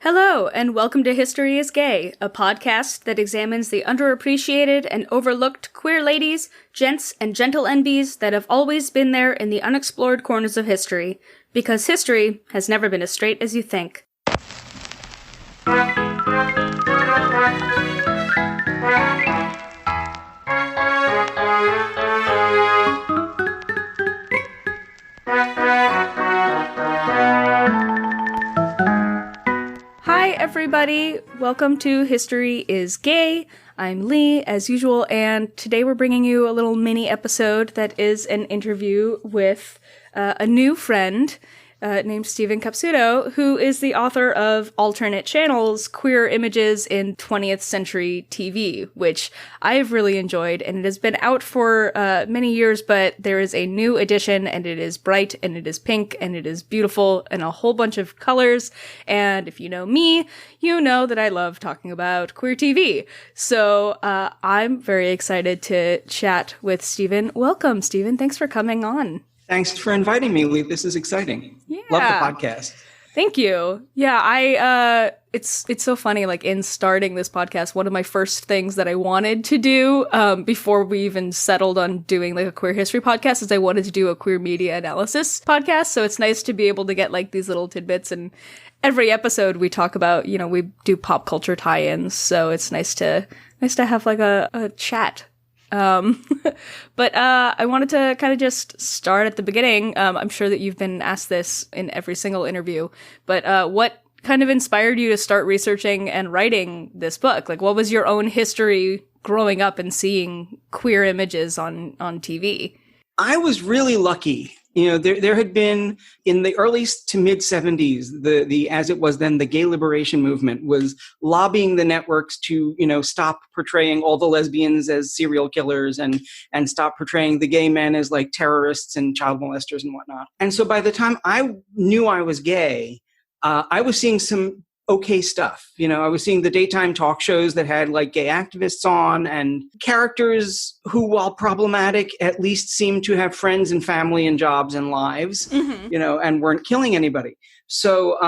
Hello, and welcome to History is Gay, a podcast that examines the underappreciated and overlooked queer ladies, gents, and gentle enbies that have always been there in the unexplored corners of history, because history has never been as straight as you think. Hi everybody, welcome to History is Gay. I'm Leigh, as usual, and today we're bringing you a little mini episode that is an interview with a new friend named Steven Capsuto, who is the author of Alternate Channels, Queer Images in 20th Century TV, which I have really enjoyed, and it has been out for many years, but there is a new edition, and it is bright, and it is pink, and it is beautiful, and a whole bunch of colors, and if you know me, you know that I love talking about queer TV. So I'm very excited to chat with Steven. Welcome, Steven. Thanks for coming on. Thanks for inviting me, Leigh. This is exciting. Yeah. Love the podcast. Thank you. Yeah, it's so funny, like in starting this podcast, one of my first things that I wanted to do, before we even settled on doing like a queer history podcast, is I wanted to do a queer media analysis podcast. So it's nice to be able to get like these little tidbits, and every episode we talk about, you know, we do pop culture tie-ins. So it's nice to have like a chat. But I wanted to kind of just start at the beginning. I'm sure that you've been asked this in every single interview, but what kind of inspired you to start researching and writing this book? Like, what was your own history growing up and seeing queer images on TV? I was really lucky. You know, there had been, in the early to mid 70s, the as it was then, the gay liberation movement was lobbying the networks to, you know, stop portraying all the lesbians as serial killers and stop portraying the gay men as like terrorists and child molesters and whatnot. And so by the time I knew I was gay, I was seeing some okay stuff. You know, I was seeing the daytime talk shows that had like gay activists on and characters who, while problematic, at least seemed to have friends and family and jobs and lives, you know, and weren't killing anybody. So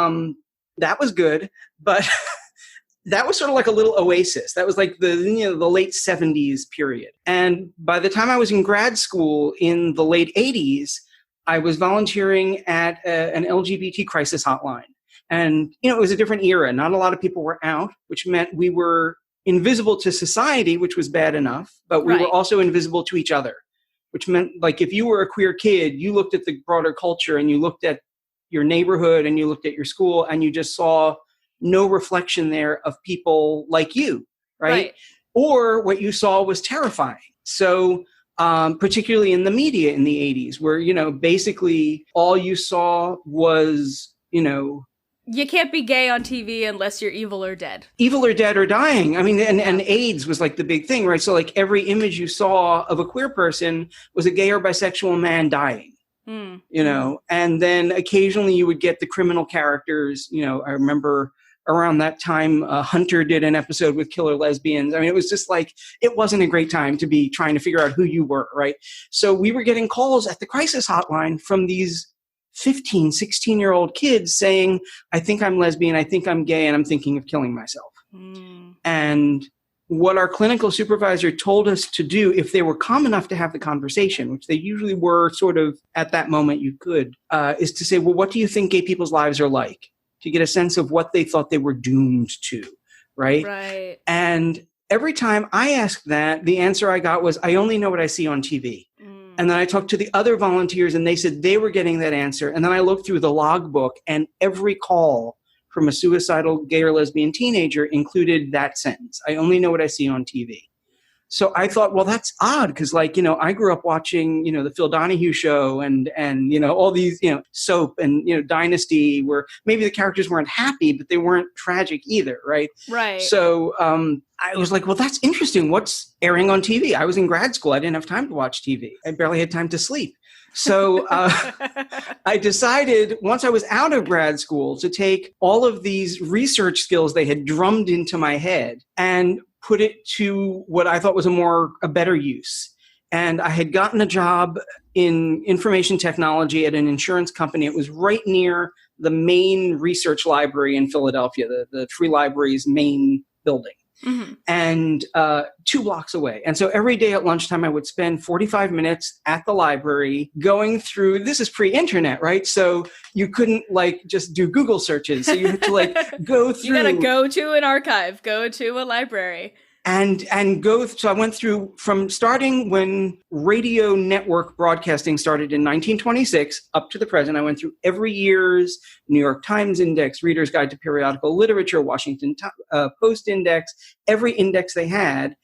that was good. But that was sort of like a little oasis. That was like the late 70s period. And by the time I was in grad school in the late 80s, I was volunteering at an LGBT crisis hotline. And, you know, it was a different era. Not a lot of people were out, which meant we were invisible to society, which was bad enough, but we were also invisible to each other, which meant, like, if you were a queer kid, you looked at the broader culture and you looked at your neighborhood and you looked at your school and you just saw no reflection there of people like you, right? Or what you saw was terrifying. So particularly in the media in the 80s, where, you know, basically all you saw was, you know, you can't be gay on TV unless you're evil or dead. Evil or dead or dying. I mean, and AIDS was like the big thing, right? So like every image you saw of a queer person was a gay or bisexual man dying, you know, and then occasionally you would get the criminal characters. You know, I remember around that time, Hunter did an episode with killer lesbians. I mean, it was just like, it wasn't a great time to be trying to figure out who you were, right? So we were getting calls at the crisis hotline from these 15, 16-year-old kids saying, I think I'm lesbian, I think I'm gay, and I'm thinking of killing myself. And what our clinical supervisor told us to do, if they were calm enough to have the conversation, which they usually were sort of at that moment you could, is to say, well, what do you think gay people's lives are like? To get a sense of what they thought they were doomed to, right? And every time I asked that, the answer I got was, I only know what I see on TV. And then I talked to the other volunteers and they said they were getting that answer. And then I looked through the logbook and every call from a suicidal gay or lesbian teenager included that sentence. I only know what I see on TV. So I thought, well, that's odd because, like, you know, I grew up watching, you know, the Phil Donahue show and you know, all these, you know, soap and, you know, Dynasty, where maybe the characters weren't happy, but they weren't tragic either, right? So I was like, well, that's interesting. What's airing on TV? I was in grad school. I didn't have time to watch TV. I barely had time to sleep. So I decided, once I was out of grad school, to take all of these research skills they had drummed into my head and put it to what I thought was a better use. And I had gotten a job in information technology at an insurance company. It was right near the main research library in Philadelphia, the Free Library's main building. Mm-hmm. And 2 blocks away. And so every day at lunchtime, I would spend 45 minutes at the library going through, this is pre-internet, right? So you couldn't like just do Google searches. So you had to like go through. You gotta go to an archive, go to a library. And go, so I went through from starting when radio network broadcasting started in 1926 up to the present. I went through every year's New York Times index, Reader's Guide to Periodical Literature, Washington Post index, every index they had,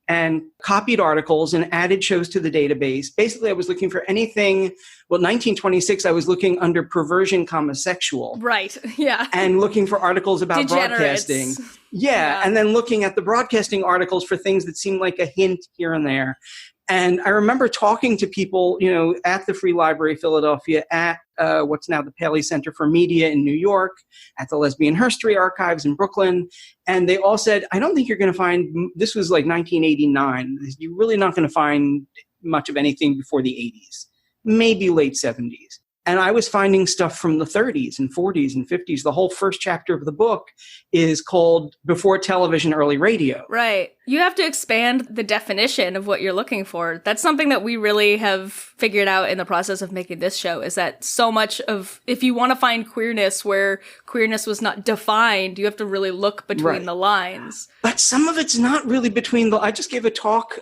and copied articles and added shows to the database. Basically, I was looking for anything. Well, 1926, I was looking under perversion, sexual. Right, yeah. And looking for articles about broadcasting. Yeah, and then looking at the broadcasting articles for things that seemed like a hint here and there. And I remember talking to people, you know, at the Free Library Philadelphia, at what's now the Paley Center for Media in New York, at the Lesbian Herstory Archives in Brooklyn. And they all said, I don't think you're going to find, this was like 1989, you're really not going to find much of anything before the 80s, maybe late 70s. And I was finding stuff from the 30s and 40s and 50s. The whole first chapter of the book is called Before Television, Early Radio. Right. You have to expand the definition of what you're looking for. That's something that we really have figured out in the process of making this show, is that so much of, if you want to find queerness where queerness was not defined, you have to really look between the lines. But some of it's not really between the, I just gave a talk,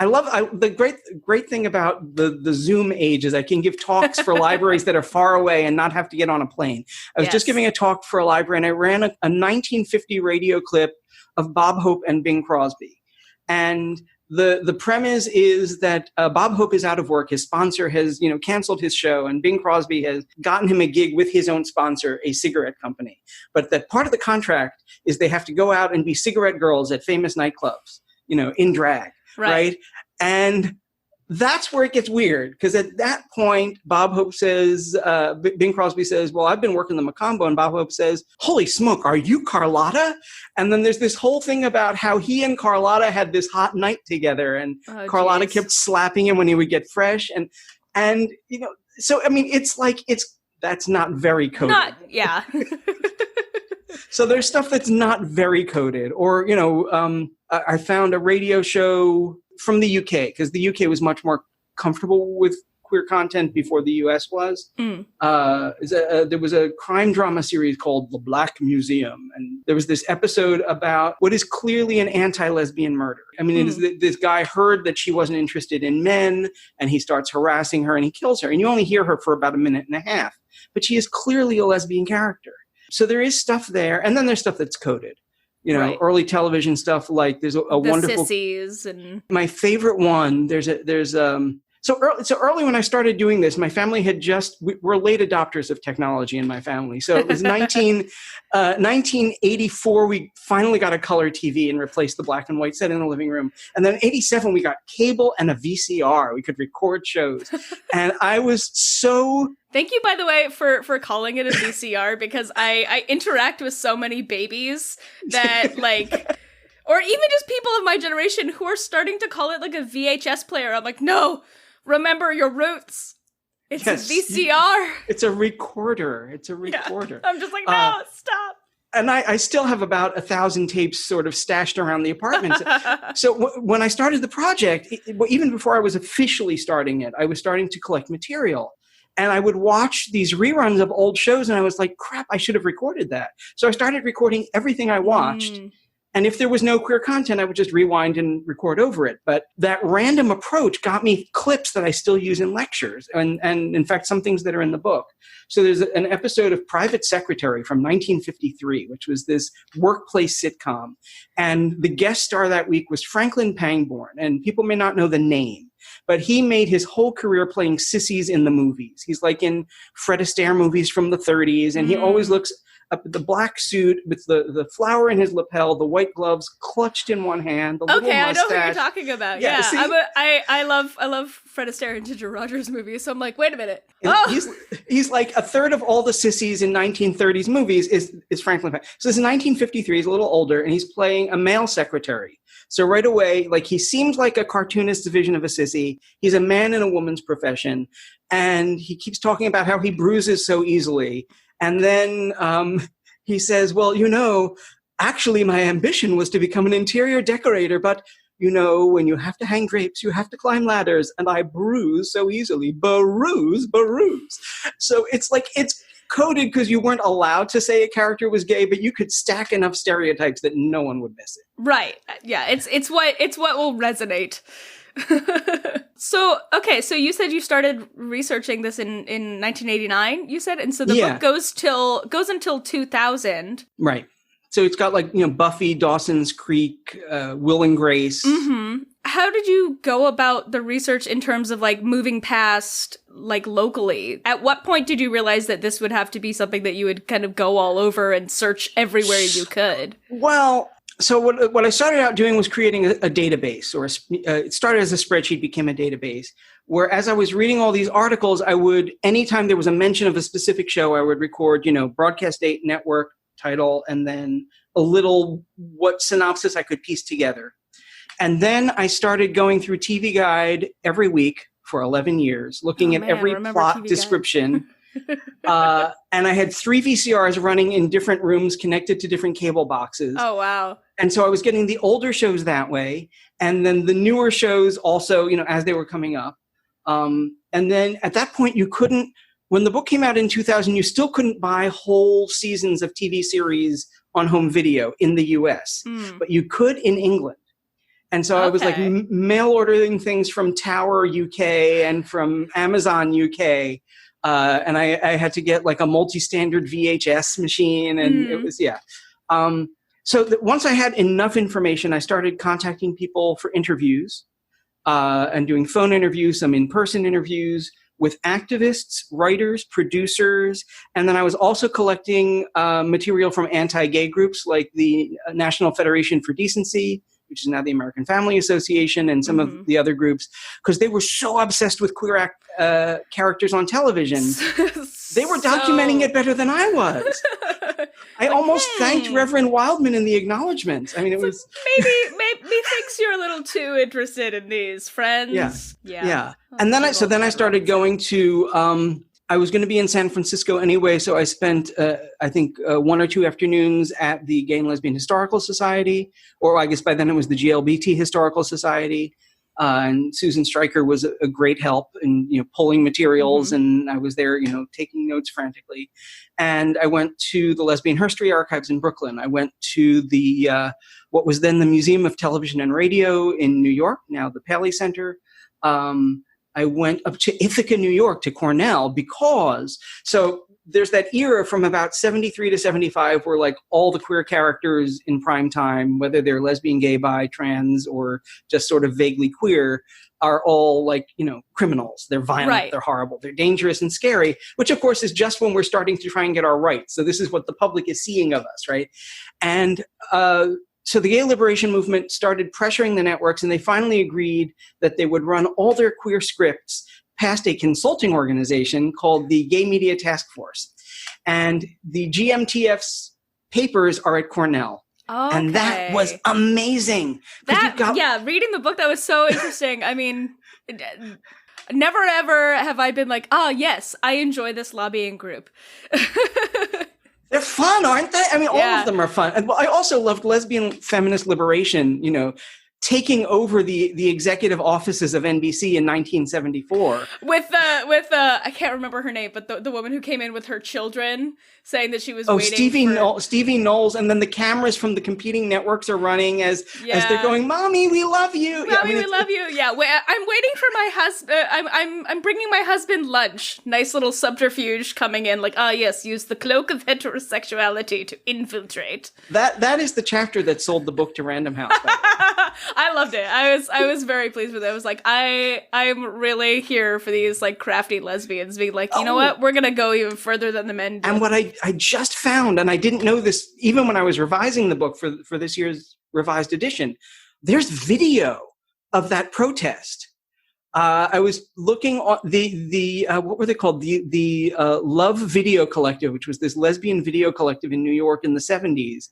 the great thing about the Zoom age is I can give talks for libraries that are far away and not have to get on a plane. I was just giving a talk for a library, and I ran a 1950 radio clip of Bob Hope and Bing Crosby. And the premise is that Bob Hope is out of work. His sponsor has, you know, canceled his show, and Bing Crosby has gotten him a gig with his own sponsor, a cigarette company. But that part of the contract is they have to go out and be cigarette girls at famous nightclubs, you know, in drag. Right. And that's where it gets weird, because at that point, Bob Hope says, Bing Crosby says, well, I've been working the Macombo. And Bob Hope says, holy smoke, are you Carlotta? And then there's this whole thing about how he and Carlotta had this hot night together. And Carlotta kept slapping him when he would get fresh. And you know, so, I mean, it's like, that's not very coded. So there's stuff that's not very coded. Or, you know, I found a radio show from the UK, because the UK was much more comfortable with queer content before the US was. There was a crime drama series called The Black Museum. And there was this episode about what is clearly an anti-lesbian murder. I mean, it is this guy heard that she wasn't interested in men, and he starts harassing her and he kills her. And you only hear her for about a minute and a half. But she is clearly a lesbian character. So there is stuff there. And then there's stuff that's coded. You know, early television stuff, like there's a wonderful sissies and my favorite one. So early when I started doing this, my family had we're late adopters of technology in my family. So it was 1984, we finally got a color TV and replaced the black and white set in the living room. And then 87, we got cable and a VCR. We could record shows. And I was so... Thank you, by the way, for calling it a VCR, because I interact with so many babies that, like, or even just people of my generation who are starting to call it like a VHS player. I'm like, no, remember your roots. It's a VCR. It's a recorder. Yeah. I'm just like, no, stop. And I still have about 1,000 tapes sort of stashed around the apartment. So when I started the project, even before I was officially starting it, I was starting to collect material. And I would watch these reruns of old shows, and I was like, crap, I should have recorded that. So I started recording everything I watched. And if there was no queer content, I would just rewind and record over it. But that random approach got me clips that I still use in lectures, and in fact, some things that are in the book. So there's an episode of Private Secretary from 1953, which was this workplace sitcom. And the guest star that week was Franklin Pangborn. And people may not know the name, but he made his whole career playing sissies in the movies. He's like in Fred Astaire movies from the 30s, and he always looks up at the black suit with the flower in his lapel, the white gloves clutched in one hand, the little mustache. I know who you're talking about. Yeah, I love Fred Astaire and Ginger Rogers movies, so I'm like, wait a minute. He's like a third of all the sissies in 1930s movies is Franklin Pangborn. So this is 1953, he's a little older, and he's playing a male secretary. So right away, like, he seems like a cartoonist's vision of a sissy. He's a man in a woman's profession, and he keeps talking about how he bruises so easily. And then he says, well, actually my ambition was to become an interior decorator, but when you have to hang drapes, you have to climb ladders, and I bruise so easily. Bruise. So it's coded because you weren't allowed to say a character was gay, but you could stack enough stereotypes that no one would miss it. Right. Yeah, it's what will resonate. So you said you started researching this in 1989, you said? And so the book goes until 2000. Right. So it's got Buffy, Dawson's Creek, Will and Grace. Mm-hmm. How did you go about the research in terms of moving past locally? At what point did you realize that this would have to be something that you would kind of go all over and search everywhere you could? Well, so what I started out doing was creating a database, or it started as a spreadsheet, became a database, where as I was reading all these articles, anytime there was a mention of a specific show, I would record, broadcast date, network, title, and then a little what synopsis I could piece together. And then I started going through TV Guide every week for 11 years, looking at every plot description. And I had 3 VCRs running in different rooms connected to different cable boxes. Oh, wow. And so I was getting the older shows that way, and then the newer shows also, as they were coming up. And then at that point, when the book came out in 2000, you still couldn't buy whole seasons of TV series on home video in the US, but you could in England. And so I was mail ordering things from Tower UK and from Amazon UK. And I had to get a multi-standard VHS machine, and it was, once I had enough information, I started contacting people for interviews and doing phone interviews, some in-person interviews with activists, writers, producers. And then I was also collecting material from anti-gay groups like the National Federation for Decency, which is now the American Family Association, and some of the other groups, because they were so obsessed with queer characters on television. They were documenting it better than I was. I almost thanked Reverend Wildman in the acknowledgments. I mean, it was... maybe thinks you're a little too interested in these friends. Yeah. And then I started going to... I was going to be in San Francisco anyway, so I spent, I think, 1 or 2 afternoons at the Gay and Lesbian Historical Society, or I guess by then it was the GLBT Historical Society. And Susan Stryker was a great help in pulling materials, and I was there, taking notes frantically. And I went to the Lesbian History Archives in Brooklyn. I went to the what was then the Museum of Television and Radio in New York, now the Paley Center. I went up to Ithaca, New York, to Cornell, because there's that era from about 73 to 75 where all the queer characters in prime time, whether they're lesbian, gay, bi, trans, or just sort of vaguely queer, are all criminals. They're violent, They're horrible, they're dangerous and scary, which of course is just when we're starting to try and get our rights. So this is what the public is seeing of us, right? And so the gay liberation movement started pressuring the networks, and they finally agreed that they would run all their queer scripts past a consulting organization called the Gay Media Task Force. And the GMTF's papers are at Cornell. Okay. And that was amazing. Reading the book, that was so interesting. I mean, never ever have I been yes, I enjoy this lobbying group. They're fun, aren't they? I mean, all of them are fun. And I also loved lesbian feminist liberation, taking over the executive offices of NBC in 1974. With I can't remember her name, but the woman who came in with her children, saying that she was waiting Stevie Knowles, and then the cameras from the competing networks are running as they're going, "Mommy, we love you. Mommy, we love you." Yeah, I'm waiting for my husband. I'm bringing my husband lunch. Nice little subterfuge coming in, yes, use the cloak of heterosexuality to infiltrate. That is the chapter that sold the book to Random House. I loved it. I was very pleased with it. I was I'm really here for these crafty lesbians being you know what, we're gonna go even further than the men do. And what I just found, and I didn't know this even when I was revising the book for this year's revised edition, there's video of that protest. I was looking at the what were they called? The Love Video Collective, which was this lesbian video collective in New York in the 70s.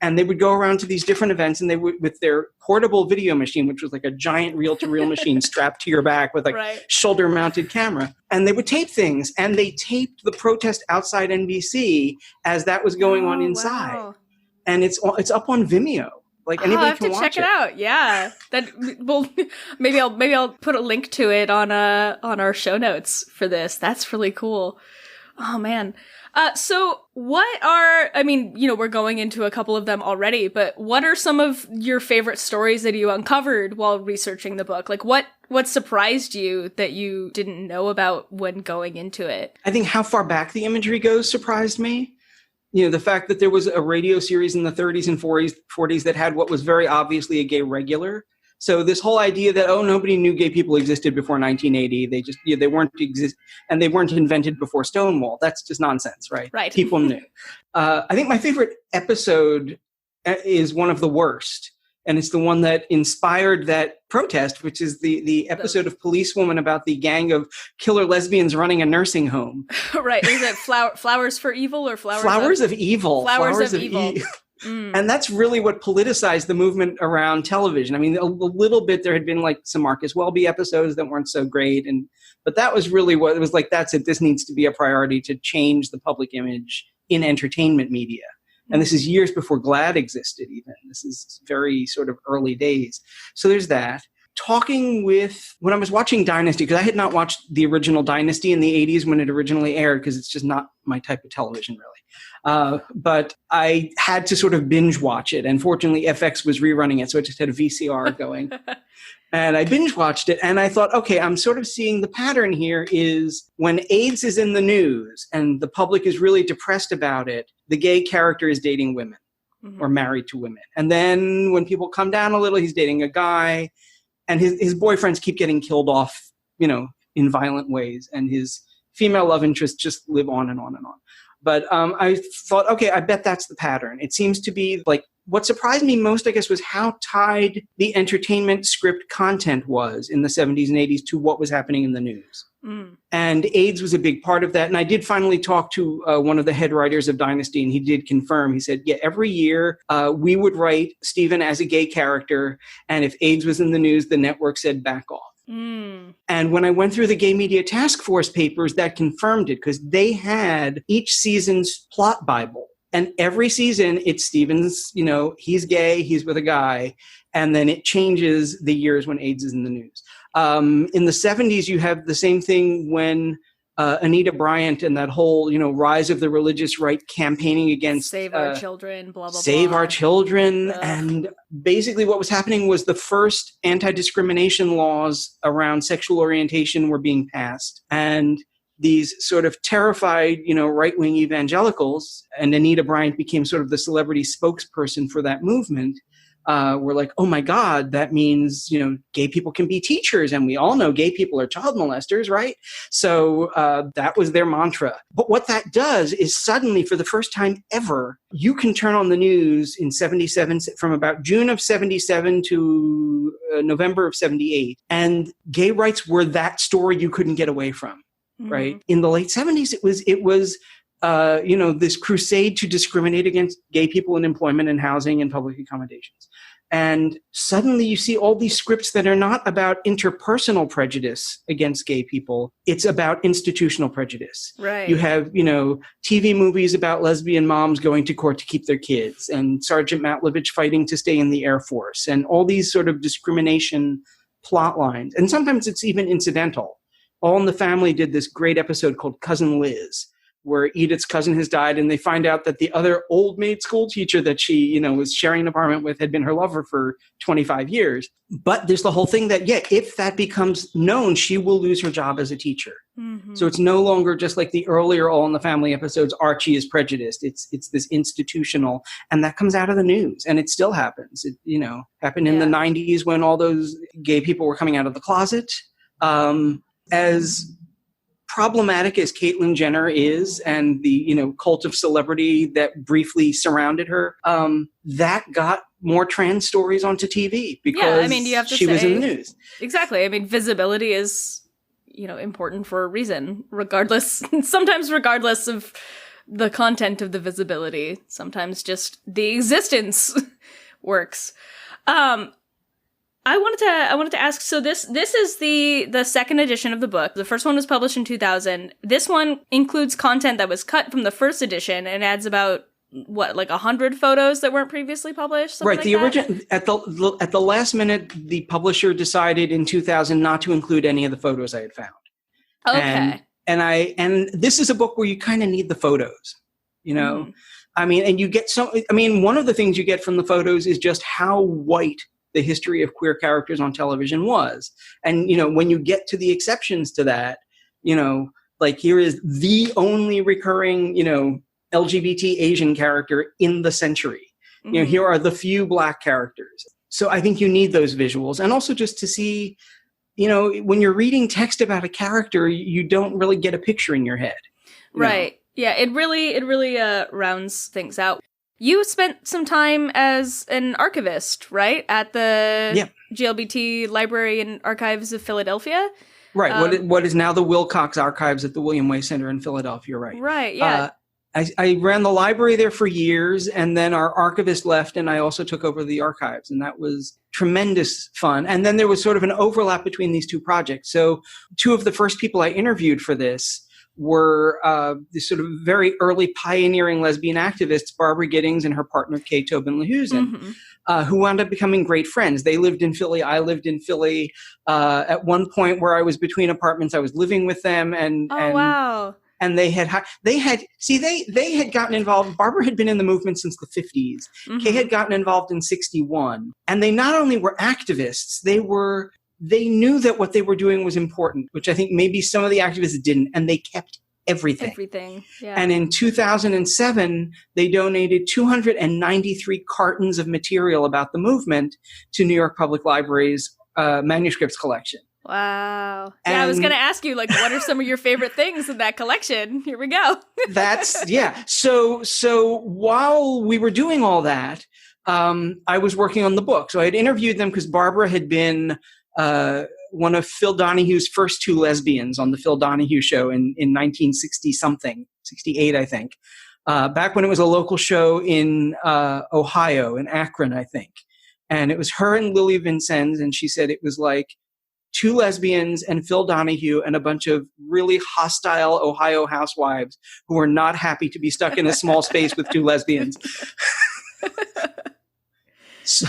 And they would go around to these different events, and they would, with their portable video machine, which was like a giant reel-to-reel machine strapped to your back with like shoulder-mounted camera. And they would tape things, and they taped the protest outside NBC as that was going on inside. Wow. And it's up on Vimeo. Like anybody can watch it. I have to check it out. Yeah, well, maybe I'll put a link to it on our show notes for this. That's really cool. Oh man. So we're going into a couple of them already, but what are some of your favorite stories that you uncovered while researching the book? Like what surprised you that you didn't know about when going into it? I think how far back the imagery goes surprised me. The fact that there was a radio series in the 30s and 40s that had what was very obviously a gay regular. So this whole idea that, nobody knew gay people existed before 1980. They just, they weren't and they weren't invented before Stonewall. That's just nonsense, right? Right. People knew. I think my favorite episode is one of the worst. And it's the one that inspired that protest, which is the episode of Policewoman about the gang of killer lesbians running a nursing home. Right. Is it Flowers for Evil or Flowers of Evil? Flowers of Evil. And that's really what politicized the movement around television. I mean, a little bit, there had been like some Marcus Welby episodes that weren't so great. But that was really what it was like. That's it. This needs to be a priority to change the public image in entertainment media. And this is years before GLAAD existed even. This is very sort of early days. So there's that. When I was watching Dynasty, because I had not watched the original Dynasty in the 80s when it originally aired, because it's just not my type of television, really. But I had to sort of binge watch it. And fortunately, FX was rerunning it, so I just had a VCR going. And I binge watched it, and I thought, okay, I'm sort of seeing the pattern here is when AIDS is in the news and the public is really depressed about it, the gay character is dating women or married to women. And then when people come down a little, he's dating a guy, and his boyfriends keep getting killed off, in violent ways, and his female love interests just live on and on and on. But I thought, okay, I bet that's the pattern. It seems to be like, what surprised me most, I guess, was how tied the entertainment script content was in the 70s and 80s to what was happening in the news. And AIDS was a big part of that. And I did finally talk to one of the head writers of Dynasty, and he did confirm. He said, yeah, every year we would write Steven as a gay character, and if AIDS was in the news, the network said back off. And when I went through the Gay Media Task Force papers, that confirmed it, because they had each season's plot Bible. And every season, it's Steven's, he's gay, he's with a guy, and then it changes the years when AIDS is in the news. In the 70s, you have the same thing when Anita Bryant and that whole, rise of the religious right campaigning against Save Our Children, blah, blah, Save blah. Our Children. And basically what was happening was the first anti-discrimination laws around sexual orientation were being passed. And these sort of terrified, right-wing evangelicals, and Anita Bryant became sort of the celebrity spokesperson for that movement, were like, oh my God, that means, gay people can be teachers. And we all know gay people are child molesters, right? So that was their mantra. But what that does is suddenly, for the first time ever, you can turn on the news in 77, from about June of 77 to November of 78. And gay rights were that story you couldn't get away from. Right. In the late 70s, it was this crusade to discriminate against gay people in employment and housing and public accommodations. And suddenly you see all these scripts that are not about interpersonal prejudice against gay people. It's about institutional prejudice. Right. You have, TV movies about lesbian moms going to court to keep their kids, and Sergeant Matlovich fighting to stay in the Air Force, and all these sort of discrimination plot lines. And sometimes it's even incidental. All in the Family did this great episode called Cousin Liz, where Edith's cousin has died, and they find out that the other old maid school teacher that she, was sharing an apartment with had been her lover for 25 years. But there's the whole thing that, if that becomes known, she will lose her job as a teacher. So it's no longer just like the earlier All in the Family episodes, Archie is prejudiced. It's this institutional, and that comes out of the news, and it still happens. It, happened in the 90s when all those gay people were coming out of the closet. As problematic as Caitlyn Jenner is, and the cult of celebrity that briefly surrounded her, that got more trans stories onto TV because you have to she was in the news. Exactly. Visibility is important for a reason, sometimes regardless of the content of the visibility. Sometimes just the existence works. I wanted to ask, so this is the second edition of the book. The first one was published in 2000. This one includes content that was cut from the first edition and adds about, what, like 100 photos that weren't previously published? Right. The original, at the last minute, the publisher decided in 2000 not to include any of the photos I had found. Okay. And this is a book where you kind of need the photos, you know? I mean, and you get one of the things you get from the photos is just how white the history of queer characters on television was. And, you know, when you get to the exceptions to that, you know, like here is the only recurring, you know, LGBT Asian character in the century. You know, here are the few Black characters. So I think you need those visuals. And also just to see, you know, when you're reading text about a character, you don't really get a picture in your head. Right. Know? Yeah, it really rounds things out. You spent some time as an archivist, right? At the GLBT Library and Archives of Philadelphia? Right. What is now the Wilcox Archives at the William Way Center in Philadelphia, right? Right, yeah. I ran the library there for years, and then our archivist left, and I also took over the archives, and that was tremendous fun. And then there was sort of an overlap between these two projects. So two of the first people I interviewed for this were the sort of very early pioneering lesbian activists, Barbara Giddings and her partner, Kay Tobin Lahusen, who wound up becoming great friends. They lived in Philly. I lived in Philly. At one point where I was between apartments, I was living with them. Wow. And they had gotten involved. Barbara had been in the movement since the 50s. Kay had gotten involved in 61. And they not only were activists, they knew that what they were doing was important, which I think maybe some of the activists didn't, and they kept everything. Yeah. And in 2007, they donated 293 cartons of material about the movement to New York Public Library's manuscripts collection. Wow. Yeah, I was going to ask you, like, what are some of your favorite things in that collection? Here we go. So while we were doing all that, I was working on the book. So I had interviewed them because Barbara had been one of Phil Donahue's first two lesbians on the Phil Donahue show in 1960-something, 68, I think, back when it was a local show in Ohio, in Akron, I think. And it was her and Lily Vincennes, and she said it was like two lesbians and Phil Donahue and a bunch of really hostile Ohio housewives who were not happy to be stuck in a small space with two lesbians. So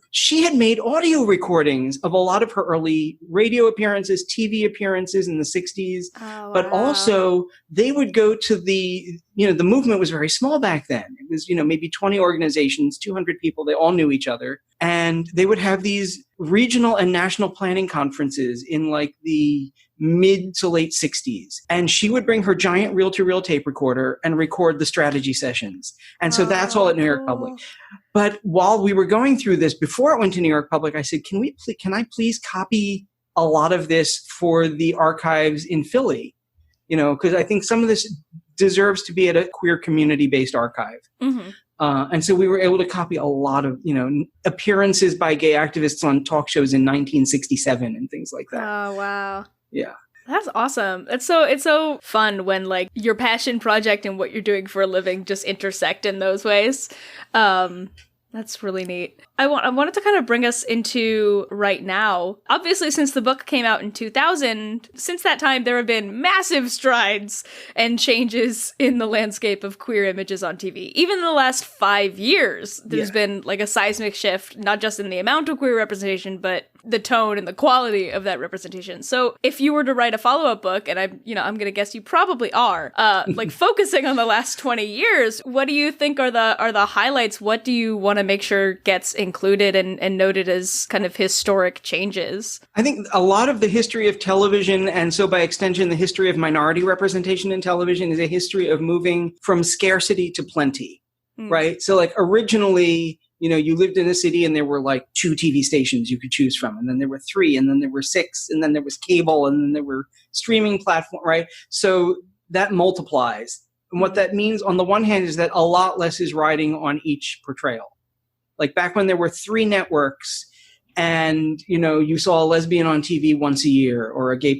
she had made audio recordings of a lot of her early radio appearances, TV appearances in the 60s. Oh, wow. But also they would go to the movement was very small back then. It was, maybe 20 organizations, 200 people. They all knew each other. And they would have these regional and national planning conferences in like the mid to late 60s. And she would bring her giant reel-to-reel tape recorder and record the strategy sessions. And so that's all at New York Public. But while we were going through this, before it went to New York Public, I said, can I please copy a lot of this for the archives in Philly? Because I think some of this deserves to be at a queer community-based archive. Mm-hmm. And so we were able to copy a lot of, appearances by gay activists on talk shows in 1967 and things like that. Oh, wow. Yeah. That's awesome. It's so fun when like your passion project and what you're doing for a living just intersect in those ways. That's really neat. I wanted to kind of bring us into right now. Obviously, since the book came out in 2000, since that time, there have been massive strides and changes in the landscape of queer images on TV. Even in the last 5 years, there's been like a seismic shift, not just in the amount of queer representation, but the tone and the quality of that representation. So if you were to write a follow-up book, and I'm going to guess you probably are, like focusing on the last 20 years, what do you think are the highlights? What do you want to make sure gets included and noted as kind of historic changes? I think a lot of the history of television, and so by extension, the history of minority representation in television, is a history of moving from scarcity to plenty, right? So like originally, you lived in a city and there were like 2 TV stations you could choose from. And then there were 3, and then there were 6, and then there was cable, and then there were streaming platforms, right? So that multiplies. And what that means on the one hand is that a lot less is riding on each portrayal. Like back when there were 3 networks and, you know, you saw a lesbian on TV once a year, or a gay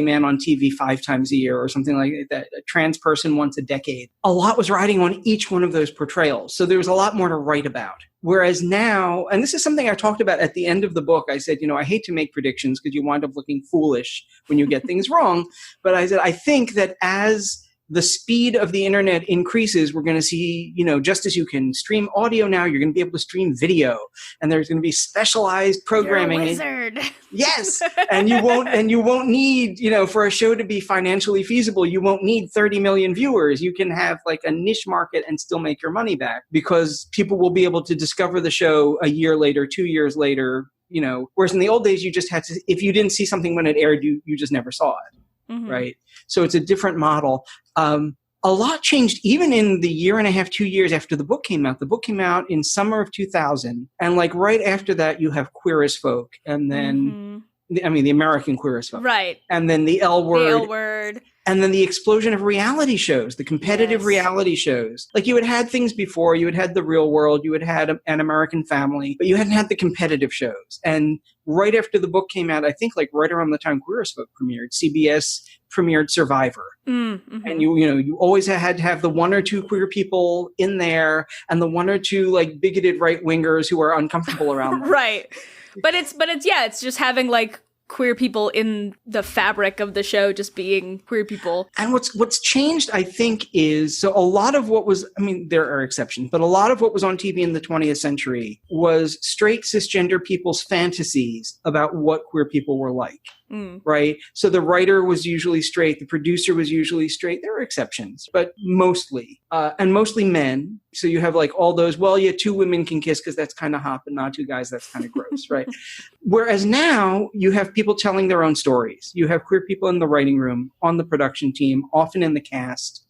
man on TV 5 times a year, or something like that, a trans person once a decade. A lot was riding on each one of those portrayals. So there was a lot more to write about. Whereas now, and this is something I talked about at the end of the book, I said, you know, I hate to make predictions because you wind up looking foolish when you get things wrong. But I said, I think that as the speed of the internet increases, we're going to see, you know, just as you can stream audio now, you're going to be able to stream video, and there's going to be specialized programming. You're a wizard. Yes. And you won't need, you know, for a show to be financially feasible, you won't need 30 million viewers. You can have like a niche market and still make your money back, because people will be able to discover the show a year later, 2 years later, you know, whereas in the old days, you just had to, if you didn't see something when it aired, you just never saw it. Mm-hmm. Right. So it's a different model. A lot changed even in the year and a half, 2 years after the book came out. The book came out in summer of 2000. And like right after that, you have Queer as Folk. And then, the American Queer as Folk. Right. And then the L Word. The L Word. And then the explosion of reality shows, the competitive reality shows. Like you had things before, you had The Real World, you had An American Family, but you hadn't had the competitive shows. And right after the book came out, I think like right around the time Queer as Folk premiered, CBS premiered Survivor. Mm-hmm. And you always had to have the one or two queer people in there and the one or two like bigoted right wingers who are uncomfortable around them. Right. But it's just having like queer people in the fabric of the show, just being queer people. And what's changed, I think, is, so a lot of what was, there are exceptions, but a lot of what was on TV in the 20th century was straight cisgender people's fantasies about what queer people were like. Right? So the writer was usually straight, the producer was usually straight. There are exceptions, but mostly, and mostly men. So you have like all those, well, yeah, 2 women can kiss because that's kind of hot, but not 2 guys, that's kind of gross, right? Whereas now you have people telling their own stories. You have queer people in the writing room, on the production team, often in the cast.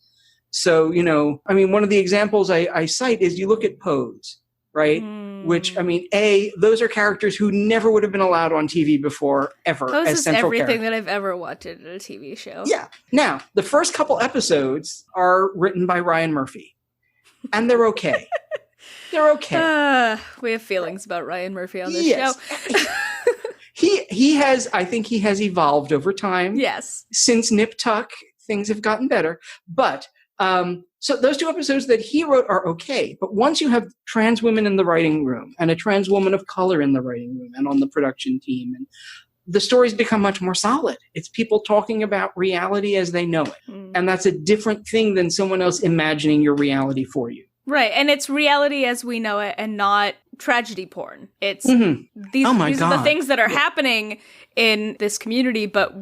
So, one of the examples I cite is you look at Pose, right? Which, those are characters who never would have been allowed on TV before, ever. Pose as is central everything characters. that I've ever watched in a TV show. Yeah. Now, the first couple episodes are written by Ryan Murphy, and they're okay. They're okay. We have feelings about Ryan Murphy on this show. I think he has evolved over time. Yes. Since Nip Tuck, things have gotten better. But so those 2 episodes that he wrote are okay. But once you have trans women in the writing room and a trans woman of color in the writing room and on the production team, and the stories become much more solid. It's people talking about reality as they know it. And that's a different thing than someone else imagining your reality for you. Right. And it's reality as we know it and not tragedy porn. It's these are the things that are happening in this community, but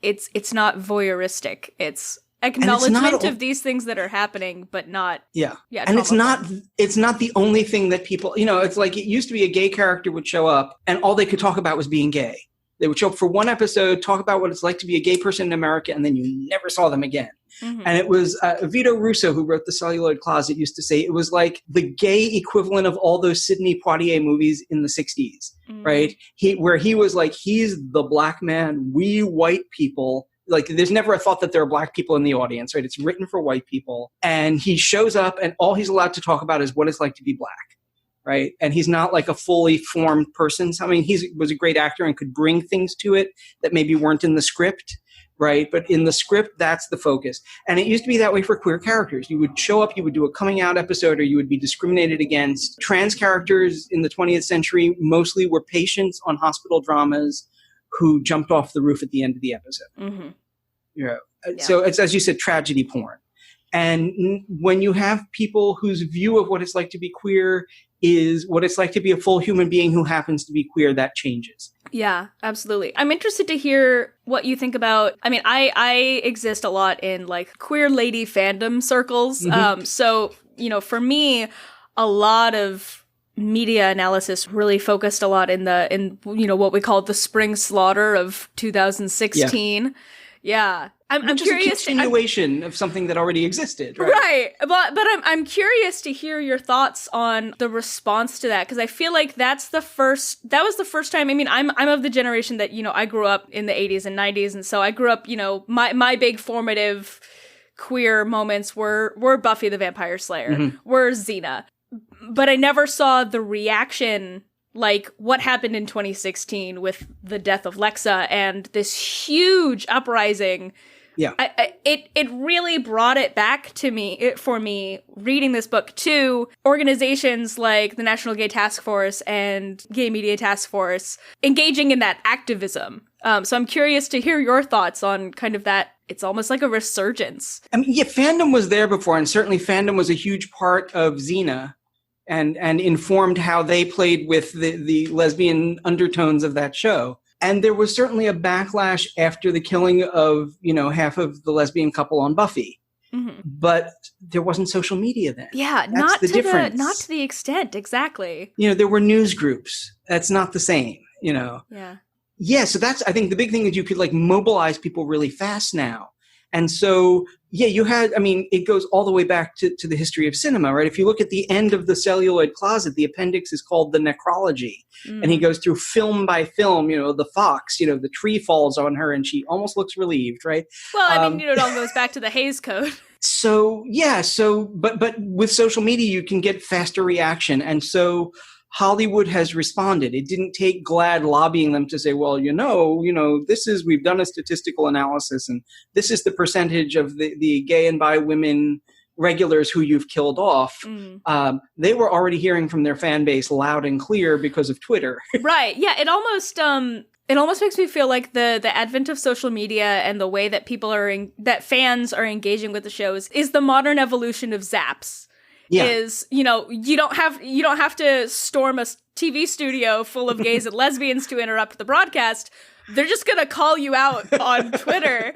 it's not voyeuristic. It's acknowledgement of these things that are happening, but not and it's not the only thing that people, it's like it used to be a gay character would show up and all they could talk about was being gay. They would show up for one episode, talk about what it's like to be a gay person in America, and then you never saw them again. And it was Vito Russo, who wrote The Celluloid Closet, used to say it was like the gay equivalent of all those Sidney Poitier movies in the 60s, right? Where he was like, he's the black man, we white people. Like, there's never a thought that there are black people in the audience, right? It's written for white people. And he shows up and all he's allowed to talk about is what it's like to be black, right? And he's not like a fully formed person. So, he was a great actor and could bring things to it that maybe weren't in the script, right? But in the script, that's the focus. And it used to be that way for queer characters. You would show up, you would do a coming out episode, or you would be discriminated against. Trans characters in the 20th century mostly were patients on hospital dramas who jumped off the roof at the end of the episode. So it's, as you said, tragedy porn. And when you have people whose view of what it's like to be queer is what it's like to be a full human being who happens to be queer, that changes. Yeah, absolutely. I'm interested to hear what you think about, I exist a lot in like queer lady fandom circles. So, for me, a lot of media analysis really focused a lot in what we call the spring slaughter of 2016. Yeah. I'm curious. A continuation of something that already existed, right? Right. But I'm curious to hear your thoughts on the response to that, because I feel like that was the first time. I'm of the generation that, I grew up in the 80s and 90s, and so I grew up, my big formative queer moments were Buffy the Vampire Slayer, were Xena. But I never saw the reaction like what happened in 2016 with the death of Lexa and this huge uprising. Yeah. It really brought it back to me, for me, reading this book, to organizations like the National Gay Task Force and Gay Media Task Force engaging in that activism. So I'm curious to hear your thoughts on kind of that. It's almost like a resurgence. I mean, yeah, fandom was there before, and certainly fandom was a huge part of Xena and informed how they played with the lesbian undertones of that show. And there was certainly a backlash after the killing of, half of the lesbian couple on Buffy. Mm-hmm. But there wasn't social media then. Yeah, not to the extent, exactly. There were news groups. That's not the same, Yeah. Yeah, so that's, I think the big thing is you could like mobilize people really fast now. And so, yeah, it goes all the way back to the history of cinema, right? If you look at the end of the Celluloid Closet, the appendix is called The Necrology. Mm. And he goes through film by film, the fox, the tree falls on her and she almost looks relieved, right? Well, it all goes back to the Hays Code. So, yeah, but with social media, you can get faster reaction. And so Hollywood has responded. It didn't take GLAAD lobbying them to say, well, we've done a statistical analysis and this is the percentage of the gay and bi women regulars who you've killed off. Mm. They were already hearing from their fan base loud and clear because of Twitter. Right. Yeah. It almost makes me feel like the advent of social media and the way that that fans are engaging with the shows is the modern evolution of Zaps. Yeah. Is, you don't have to storm a TV studio full of gays and lesbians to interrupt the broadcast. They're just going to call you out on Twitter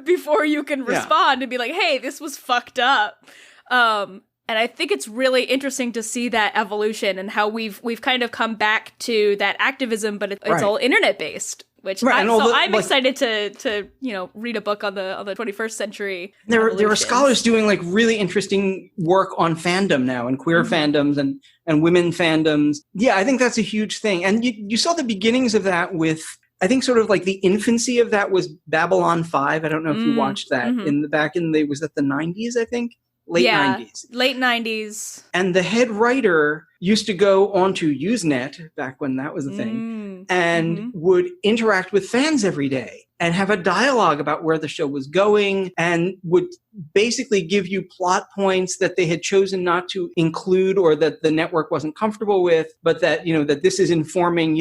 before you can respond and be like, hey, this was fucked up. And I think it's really interesting to see that evolution and how we've kind of come back to that activism, but it's all internet based. Which I'm excited to read a book on the 21st century. There are scholars doing like really interesting work on fandom now and queer fandoms and women fandoms. Yeah, I think that's a huge thing. And you saw the beginnings of that with, I think sort of like the infancy of that was Babylon 5. I don't know if you watched that was that the 90s, I think? Late 90s. And the head writer used to go onto Usenet, back when that was a thing, and would interact with fans every day and have a dialogue about where the show was going and would basically give you plot points that they had chosen not to include or that the network wasn't comfortable with, but that, that this is informing,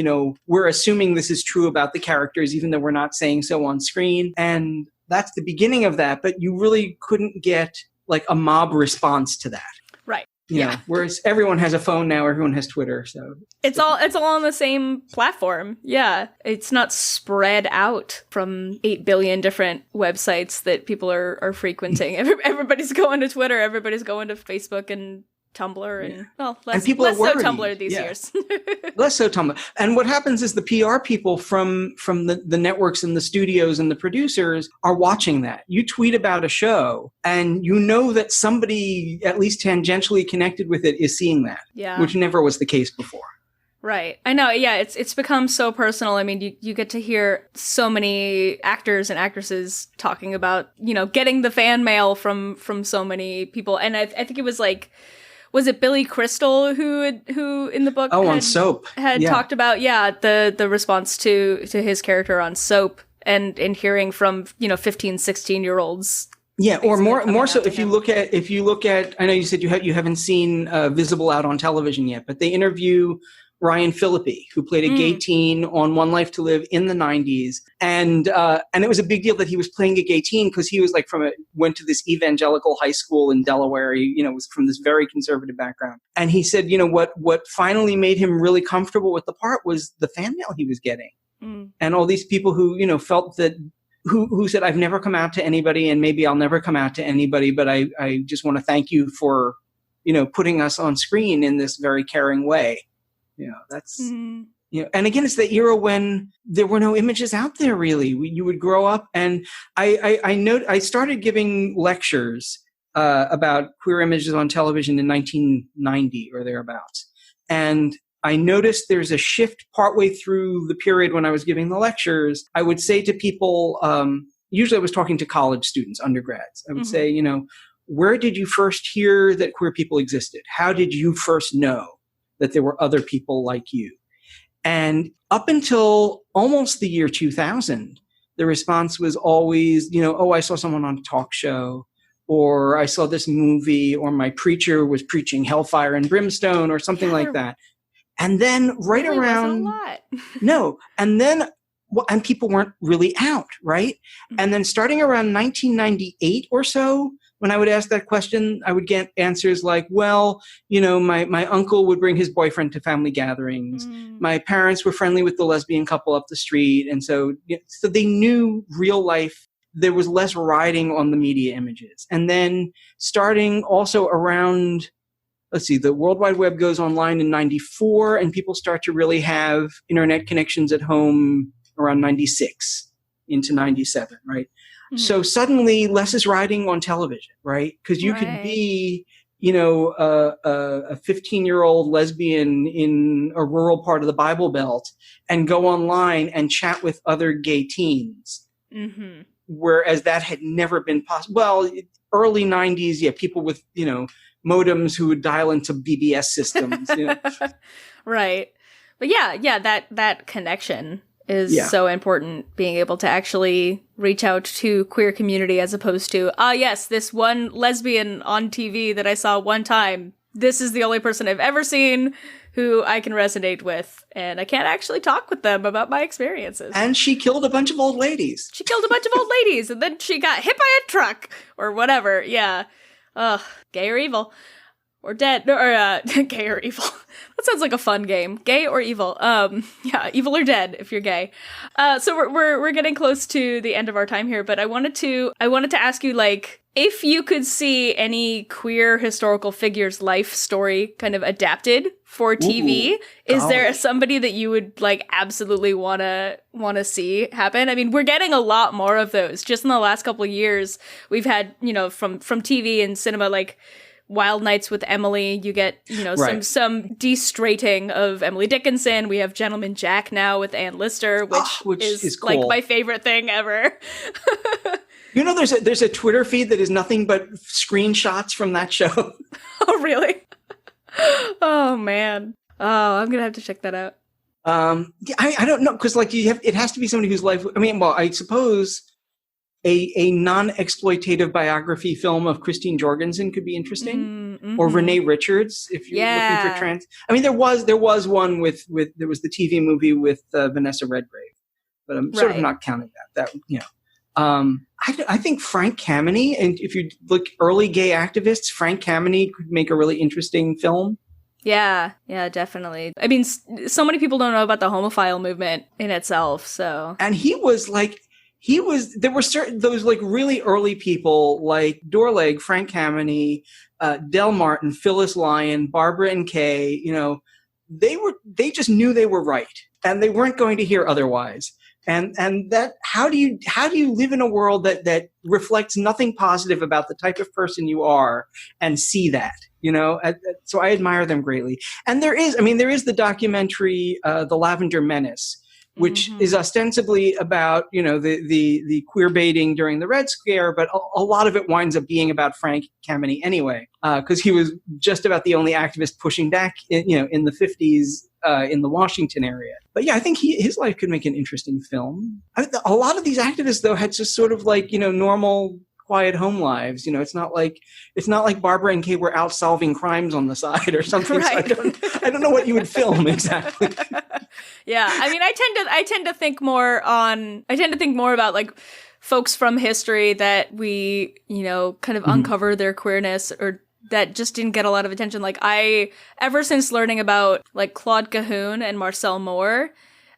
we're assuming this is true about the characters, even though we're not saying so on screen. And that's the beginning of that, but you really couldn't get like a mob response to that. Right. Yeah. Whereas everyone has a phone now, everyone has Twitter. So it's all on the same platform. Yeah. It's not spread out from 8 billion different websites that people are frequenting. Everybody's going to Twitter, everybody's going to Facebook and Tumblr and less so Tumblr these years. Less so Tumblr. And what happens is the PR people from the networks and the studios and the producers are watching that. You tweet about a show and that somebody at least tangentially connected with it is seeing that. Yeah. Which never was the case before. Right. I know. Yeah. It's become so personal. I mean, you get to hear so many actors and actresses talking about, getting the fan mail from so many people. And I think it was like, was it Billy Crystal who in the book on Soap had talked about the response to his character on Soap and hearing from 15, 16-year-olds. Yeah, or more so if you look at I know you said you haven't seen Visible out on television yet, but they interview Ryan Phillippe, who played a gay teen on One Life to Live in the 90s. And it was a big deal that he was playing a gay teen because he was like went to this evangelical high school in Delaware. He, was from this very conservative background. And he said, what finally made him really comfortable with the part was the fan mail he was getting. Mm. And all these people who, felt that, who said, I've never come out to anybody and maybe I'll never come out to anybody, but I just want to thank you for, putting us on screen in this very caring way. That's, and again, it's the era when there were no images out there, really. You would grow up, and I started giving lectures about queer images on television in 1990 or thereabouts. And I noticed there's a shift partway through the period when I was giving the lectures. I would say to people, usually I was talking to college students, undergrads. I would say, where did you first hear that queer people existed? How did you first know? that there were other people like you. And up until almost the year 2000, the response was always, oh, I saw someone on a talk show, or I saw this movie, or my preacher was preaching hellfire and brimstone, or something like that. And then right really around, wasn't a lot. no, and then, and people weren't really out, right? Mm-hmm. And then starting around 1998 or so, when I would ask that question, I would get answers like, well, my uncle would bring his boyfriend to family gatherings. My parents were friendly with the lesbian couple up the street. And so they knew real life. There was less riding on the media images. And then starting also around, the World Wide Web goes online in 94, and people start to really have internet connections at home around 96 into 97, right? Mm-hmm. So suddenly less is riding on television, right? Because you could be, a 15-year-old lesbian in a rural part of the Bible Belt and go online and chat with other gay teens. Mm-hmm. Whereas that had never been possible. Well, early 90s, people with, modems who would dial into BBS systems. Right. But that connection is so important, being able to actually reach out to queer community as opposed to, yes, this one lesbian on TV that I saw one time, this is the only person I've ever seen who I can resonate with, and I can't actually talk with them about my experiences. And she killed a bunch of old ladies. And then she got hit by a truck, or whatever, yeah. Ugh, gay or evil. Or dead, or gay or evil. That sounds like a fun game. Gay or evil. Evil or dead if you're gay. So we're getting close to the end of our time here, but I wanted to ask you, like, if you could see any queer historical figure's life story kind of adapted for TV, is there somebody that you would like absolutely wanna see happen? I mean, we're getting a lot more of those. Just in the last couple of years, we've had, from TV and cinema, like Wild Nights with Emily, you get, some de-straighting of Emily Dickinson. We have Gentleman Jack now with Ann Lister, which is cool. Like my favorite thing ever. There's a Twitter feed that is nothing but screenshots from that show. Oh, really? Oh, man. Oh, I'm going to have to check that out. I don't know, because it has to be somebody whose life, I suppose a non-exploitative biography film of Christine Jorgensen could be interesting, or Renee Richards, if you're looking for trans. There was one there was the TV movie with Vanessa Redgrave, but I'm sort of not counting that. I think Frank Kameny, and if you look early gay activists, Frank Kameny could make a really interesting film. Yeah, definitely. I mean, so many people don't know about the homophile movement in itself, so. And there were certain, those like really early people like Dorleg, Frank Kameny, Del Martin, Phyllis Lyon, Barbara and Kay, they just knew they were right, and they weren't going to hear otherwise. And that, how do you live in a world that reflects nothing positive about the type of person you are and see that, so I admire them greatly. And there is the documentary, The Lavender Menace, which is ostensibly about, the queer baiting during the Red Scare, but a lot of it winds up being about Frank Kameny anyway, because he was just about the only activist pushing back, in the 50s in the Washington area. But I think his life could make an interesting film. A lot of these activists, though, had just sort of like, normal, quiet home lives. It's not like Barbara and Kay were out solving crimes on the side or something. Right. So I don't know what you would film exactly. Yeah, I tend to think more about like folks from history that we, kind of uncover their queerness, or that just didn't get a lot of attention. Like ever since learning about like Claude Cahoon and Marcel Moore,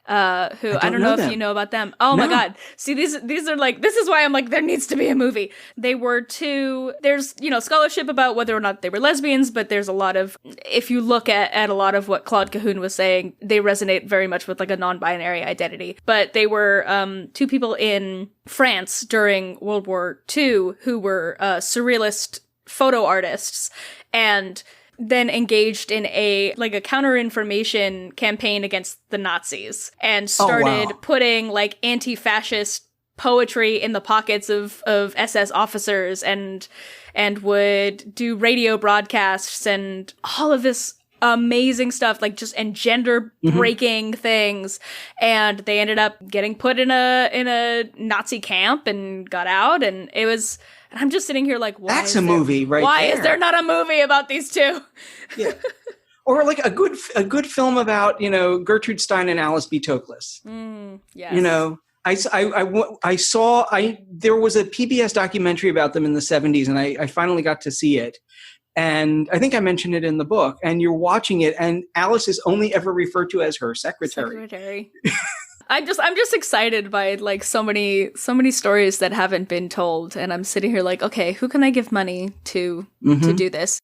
who I don't know if you know about them. Oh, no. My God. See, these are like, this is why I'm like, there needs to be a movie. There's, scholarship about whether or not they were lesbians, but there's a lot of, if you look at a lot of what Claude Cahoon was saying, they resonate very much with like a non-binary identity. But they were two people in France during World War II who were surrealist photo artists, and then engaged in a counter-information campaign against the Nazis, and started putting like anti-fascist poetry in the pockets of SS officers, and would do radio broadcasts and all of this amazing stuff, like just and gender breaking things. And they ended up getting put in a Nazi camp and got out. And it was, and I'm just sitting here like, why that's a movie, right? Why is there not a movie about these two? Yeah. Or like a good film about, Gertrude Stein and Alice B. Toklas. Yes. I saw there was a PBS documentary about them in the 70s, and I finally got to see it. And I think I mentioned it in the book. And you're watching it, and Alice is only ever referred to as her secretary. I'm just excited by like so many stories that haven't been told, and I'm sitting here like, okay, who can I give money to do this?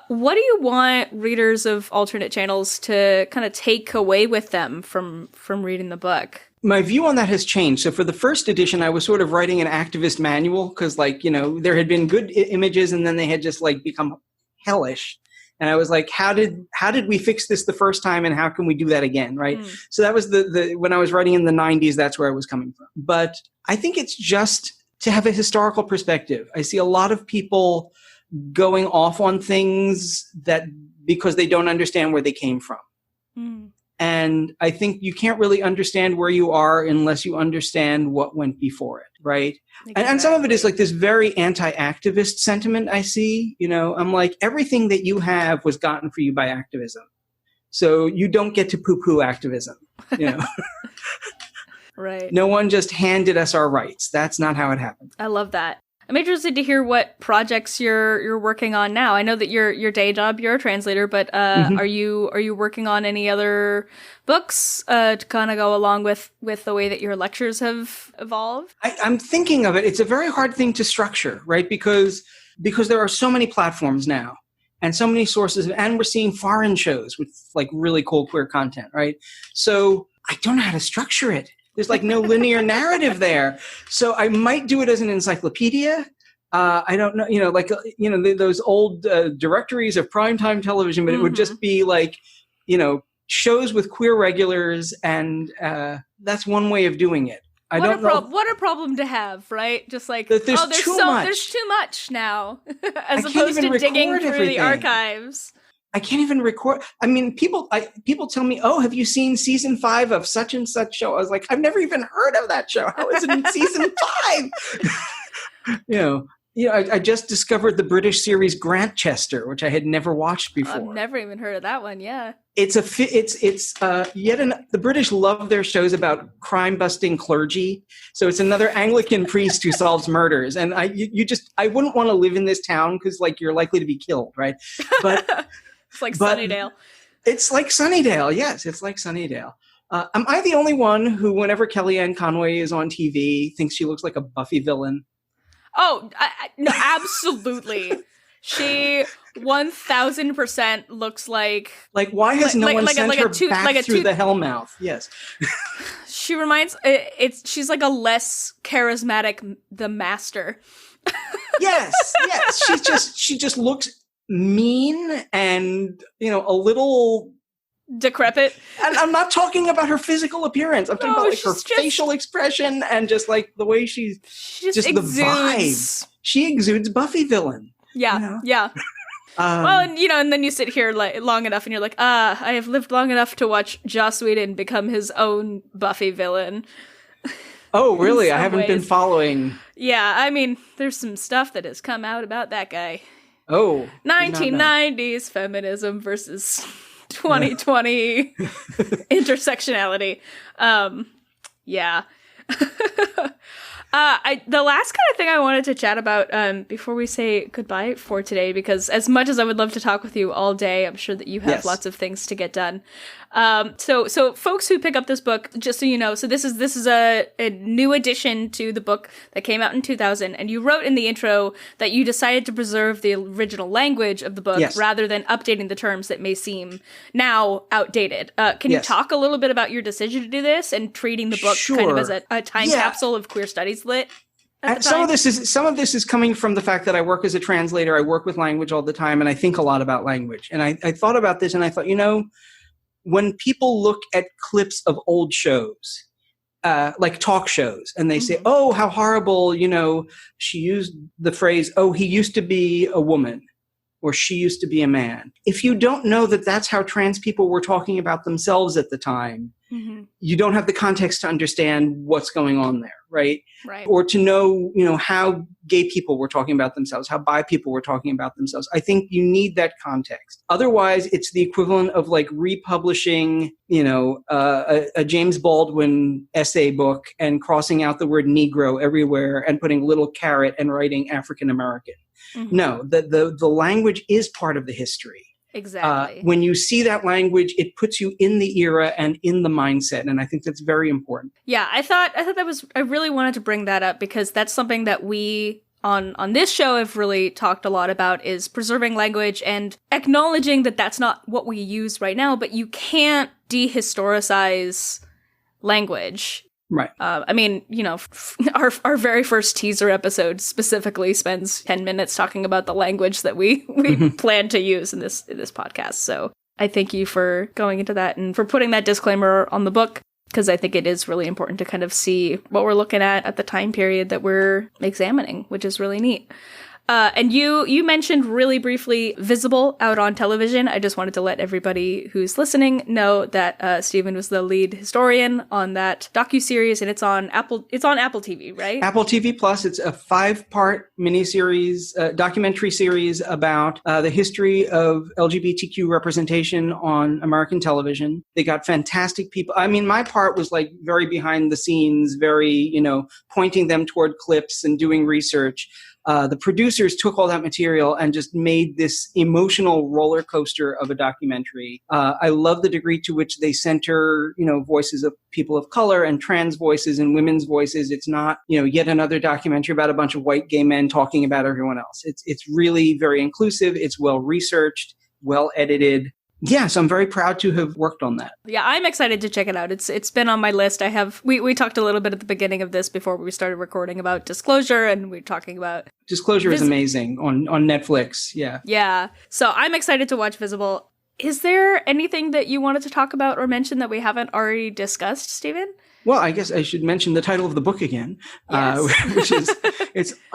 What do you want readers of alternate channels to kind of take away with them from reading the book? My view on that has changed. So for the first edition, I was sort of writing an activist manual because, there had been good images and then they had just become hellish. And I was like, how did we fix this the first time, and how can we do that again, right? So that was the when I was writing in the 90s, that's where I was coming from. But I think it's just to have a historical perspective. I see a lot of people going off on things that because they don't understand where they came from. And I think you can't really understand where you are unless you understand what went before it, right? Exactly. And some of it is like this very anti-activist sentiment I see. I'm like, everything that you have was gotten for you by activism. So you don't get to poo-poo activism, Right. No one just handed us our rights. That's not how it happened. I love that. I'm interested to hear what projects you're working on now. I know that your day job, you're a translator, but are you working on any other books to kind of go along with the way that your lectures have evolved? I'm thinking of it. It's a very hard thing to structure, right? Because there are so many platforms now and so many sources, and we're seeing foreign shows with like really cool queer content, right? So I don't know how to structure it. There's like no linear narrative there. So I might do it as an encyclopedia. I don't know, those old directories of primetime television, but it would just be like, shows with queer regulars. And that's one way of doing it. What a problem to have, right? Just like, there's too much now, as opposed to digging through the archives. I can't even record. I mean, people tell me, "Oh, have you seen season 5 of such and such show?" I was like, "I've never even heard of that show. How is it in season 5?" I just discovered the British series Grantchester, which I had never watched before. I've never even heard of that one. Yeah, the British love their shows about crime busting clergy. So it's another Anglican priest who solves murders, and I wouldn't want to live in this town because you're likely to be killed, right? But. It's like Sunnydale. It's like Sunnydale. Yes, it's like Sunnydale. Am I the only one who, whenever Kellyanne Conway is on TV, thinks she looks like a Buffy villain? Oh, no, absolutely. She 1000% looks like... why has no one sent her back through the Hellmouth? Yes. She reminds... She's like a less charismatic The Master. Yes. She just looks... mean and a little decrepit. And I'm not talking about her physical appearance. I'm talking about her facial expression and just the way she just exudes. The vibe. She exudes Buffy villain. Yeah, yeah. Well, and then you sit here long enough and you're like, I have lived long enough to watch Joss Whedon become his own Buffy villain. Oh, really? I haven't been following. Yeah, I mean, there's some stuff that has come out about that guy. Oh, 1990s feminism versus 2020 intersectionality. Yeah. The last kind of thing I wanted to chat about before we say goodbye for today, because as much as I would love to talk with you all day, I'm sure that you have lots of things to get done. So folks who pick up this book, just so you know, so this is a new addition to the book that came out in 2000, and you wrote in the intro that you decided to preserve the original language of the book rather than updating the terms that may seem now outdated. Can you talk a little bit about your decision to do this and treating the book kind of as a time capsule of queer studies lit? Some of this is coming from the fact that I work as a translator. I work with language all the time, and I think a lot about language. And I thought about this, and I thought, when people look at clips of old shows, like talk shows, and they say, oh, how horrible, she used the phrase, oh, he used to be a woman. or she used to be a man. If you don't know that that's how trans people were talking about themselves at the time, you don't have the context to understand what's going on there, right? Right. Or to know, how gay people were talking about themselves, how bi people were talking about themselves. I think you need that context. Otherwise, it's the equivalent of like republishing, a James Baldwin essay book and crossing out the word Negro everywhere and putting a little caret and writing African American. No, the language is part of the history. Exactly. When you see that language, it puts you in the era and in the mindset. And I think that's very important. Yeah, I thought I really wanted to bring that up because that's something that we on this show have really talked a lot about, is preserving language and acknowledging that that's not what we use right now, but you can't dehistoricize language. Right. Our very first teaser episode specifically spends 10 minutes talking about the language that we plan to use in this podcast. So I thank you for going into that and for putting that disclaimer on the book, because I think it is really important to kind of see what we're looking at the time period that we're examining, which is really neat. And you mentioned really briefly Visible out on television. I just wanted to let everybody who's listening know that Steven was the lead historian on that docuseries, and it's on Apple TV, right? Apple TV Plus. It's a 5-part miniseries, documentary series about the history of LGBTQ representation on American television. They got fantastic people. I mean, my part was like very behind the scenes, very, pointing them toward clips and doing research. The producers took all that material and just made this emotional roller coaster of a documentary. I love the degree to which they center, voices of people of color and trans voices and women's voices. It's not, yet another documentary about a bunch of white gay men talking about everyone else. It's really very inclusive. It's well researched, well edited. Yes, I'm very proud to have worked on that. Yeah, I'm excited to check it out. It's been on my list. We talked a little bit at the beginning of this before we started recording about Disclosure, and we were talking about Disclosure is amazing on Netflix. Yeah. Yeah. So I'm excited to watch Visible. Is there anything that you wanted to talk about or mention that we haven't already discussed, Steven? Well, I guess I should mention the title of the book again, yes. Which is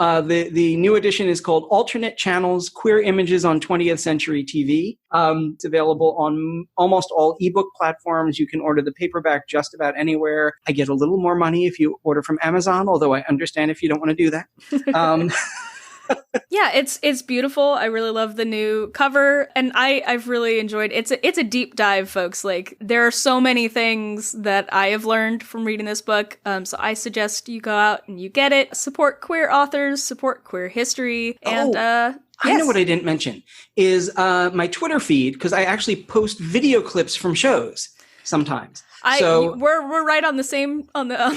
the new edition is called Alternate Channels: Queer Images on 20th Century TV. It's available on almost all ebook platforms. You can order the paperback just about anywhere. I get a little more money if you order from Amazon, although I understand if you don't want to do that. Yeah, it's beautiful. I really love the new cover, and I've really enjoyed it's a deep dive, folks. Like, there are so many things that I have learned from reading this book. So I suggest you go out and you get it. Support queer authors, support queer history, and I know what I didn't mention is my Twitter feed, because I actually post video clips from shows sometimes. We're right on the same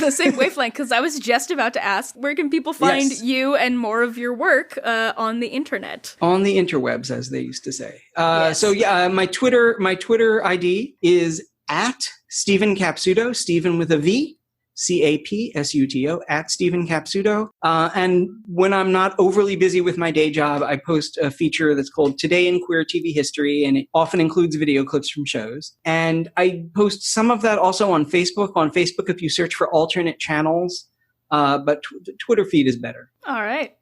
same wavelength, because I was just about to ask, where can people find you and more of your work on the internet? On the interwebs, as they used to say. Yes. So yeah, my Twitter ID is at Steven Capsuto, Steven with a V. Capsuto, at Steven Capsuto. And when I'm not overly busy with my day job, I post a feature that's called Today in Queer TV History, and it often includes video clips from shows. And I post some of that also on Facebook. On Facebook, if you search for Alternate Channels, but the Twitter feed is better. All right.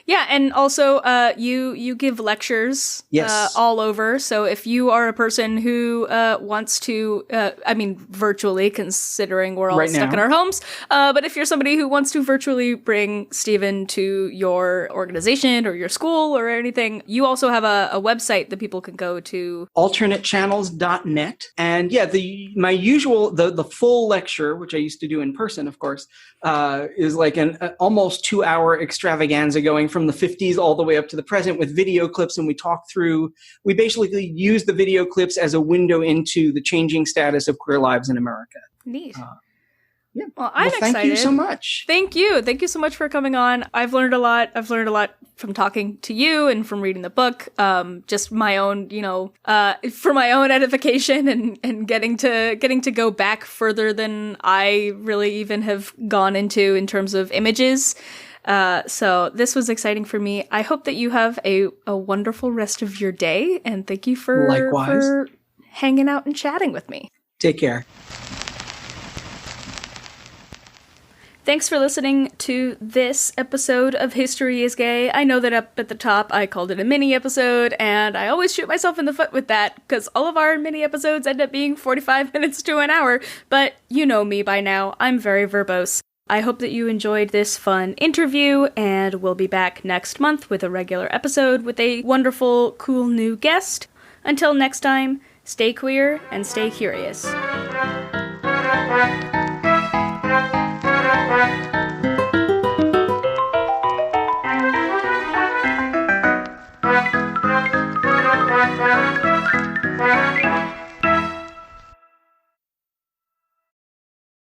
Yeah, and also you give lectures all over. So if you are a person who wants to, virtually, considering we're all right stuck now in our homes, but if you're somebody who wants to virtually bring Steven to your organization or your school or anything, you also have a website that people can go to. alternatechannels.net. And yeah, the full lecture, which I used to do in person, of course, is like an almost 2-hour extravaganza going from the 50s all the way up to the present with video clips. And we basically use the video clips as a window into the changing status of queer lives in America. Neat. Yeah. Well, I'm excited. Thank you so much. Thank you. Thank you so much for coming on. I've learned a lot. I've learned a lot from talking to you and from reading the book. Just my own, for my own edification and getting to go back further than I really even have gone into in terms of images. So this was exciting for me. I hope that you have a wonderful rest of your day, and thank you for hanging out and chatting with me. Take care. Thanks for listening to this episode of History is Gay. I know that up at the top I called it a mini episode, and I always shoot myself in the foot with that, because all of our mini episodes end up being 45 minutes to an hour, but you know me by now, I'm very verbose. I hope that you enjoyed this fun interview, and we'll be back next month with a regular episode with a wonderful, cool new guest. Until next time, stay queer and stay curious.